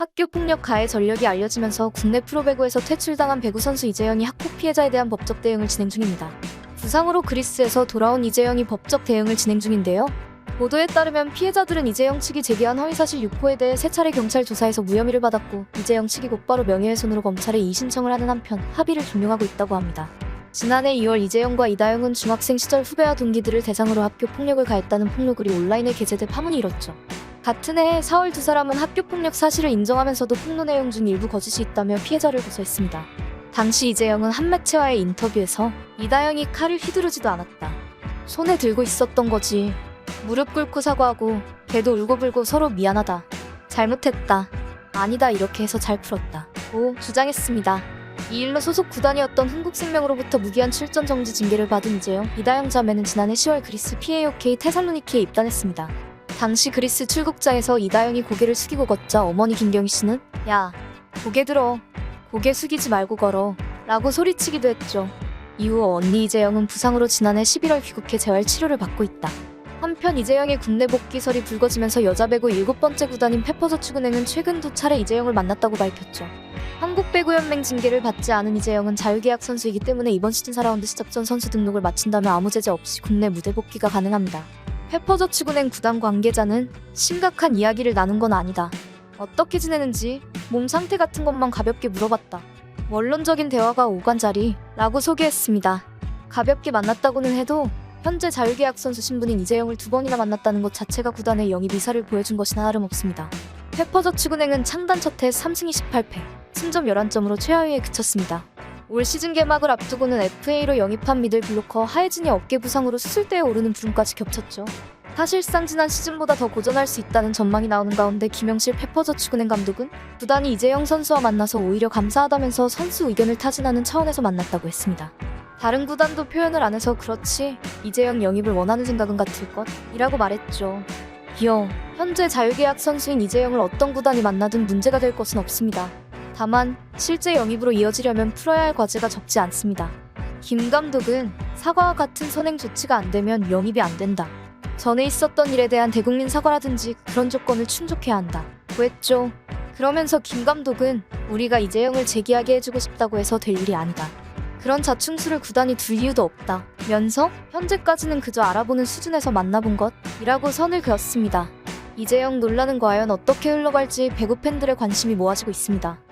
학교 폭력 가해 전력이 알려지면서 국내 프로배구에서 퇴출당한 배구 선수 이재영이 학폭 피해자에 대한 법적 대응을 진행 중입니다. 부상으로 그리스에서 돌아온 이재영이 법적 대응을 진행 중인데요. 보도에 따르면 피해자들은 이재영 측이 제기한 허위사실 유포에 대해 세 차례 경찰 조사에서 무혐의를 받았고 이재영 측이 곧바로 명예훼손으로 검찰에 이의신청을 하는 한편 합의를 종용하고 있다고 합니다. 지난해 2월 이재영과 이다영은 중학생 시절 후배와 동기들을 대상으로 학교 폭력을 가했다는 폭로글이 온라인에 게재돼 파문이 일었죠. 같은 해 4월 두 사람은 학교 폭력 사실을 인정하면서도 폭로 내용 중 일부 거짓이 있다며 피해자를 고소했습니다. 당시 이재영은 한 매체와의 인터뷰에서 이다영이 칼을 휘두르지도 않았다. 손에 들고 있었던 거지. 무릎 꿇고 사과하고 걔도 울고불고 서로 미안하다. 잘못했다. 아니다 이렇게 해서 잘 풀었다. 고 주장했습니다. 이 일로 소속 구단이었던 흥국생명으로부터 무기한 출전 정지 징계를 받은 이재영, 이다영 자매는 지난해 10월 그리스 PAOK 테살로니키에 입단했습니다. 당시 그리스 출국자에서 이다영이 고개를 숙이고 걷자 어머니 김경희 씨는 야, 고개 들어. 고개 숙이지 말고 걸어. 라고 소리치기도 했죠. 이후 언니 이재영은 부상으로 지난해 11월 귀국해 재활치료를 받고 있다. 한편 이재영의 국내 복귀설이 불거지면서 여자 배구 7번째 구단인 페퍼저축은행은 최근 2차례 이재영을 만났다고 밝혔죠. 한국배구연맹 징계를 받지 않은 이재영은 자유계약 선수이기 때문에 이번 시즌 4라운드 시작전 선수 등록을 마친다면 아무 제재 없이 국내 무대 복귀가 가능합니다. 페퍼저축은행 구단 관계자는 심각한 이야기를 나눈 건 아니다. 어떻게 지내는지 몸 상태 같은 것만 가볍게 물어봤다. 원론적인 대화가 오간자리라고 소개했습니다. 가볍게 만났다고는 해도 현재 자유계약 선수 신분인 이재영을 2번이나 만났다는 것 자체가 구단의 영입 의사를 보여준 것이나 다름없습니다. 페퍼저축은행은 창단 첫해 3승 28패, 승점 11점으로 최하위에 그쳤습니다. 올 시즌 개막을 앞두고는 FA로 영입한 미들 블로커 하예진이 어깨 부상으로 수술대에 오르는 부름까지 겹쳤죠. 사실상 지난 시즌보다 더 고전할 수 있다는 전망이 나오는 가운데 김영실 페퍼저축은행 감독은 구단이 이재영 선수와 만나서 오히려 감사하다면서 선수 의견을 타진하는 차원에서 만났다고 했습니다. 다른 구단도 표현을 안 해서 그렇지 이재영 영입을 원하는 생각은 같을 것이라고 말했죠. 이어 현재 자유계약 선수인 이재영을 어떤 구단이 만나든 문제가 될 것은 없습니다. 다만 실제 영입으로 이어지려면 풀어야 할 과제가 적지 않습니다. 김 감독은 사과와 같은 선행 조치가 안 되면 영입이 안 된다. 전에 있었던 일에 대한 대국민 사과라든지 그런 조건을 충족해야 한다. 고 했죠. 그러면서 김 감독은 우리가 이재영을 재계약에 해주고 싶다고 해서 될 일이 아니다. 그런 자충수를 구단이 둘 이유도 없다. 면서 현재까지는 그저 알아보는 수준에서 만나본 것이라고 선을 그었습니다. 이재영 논란은 과연 어떻게 흘러갈지 배구 팬들의 관심이 모아지고 있습니다.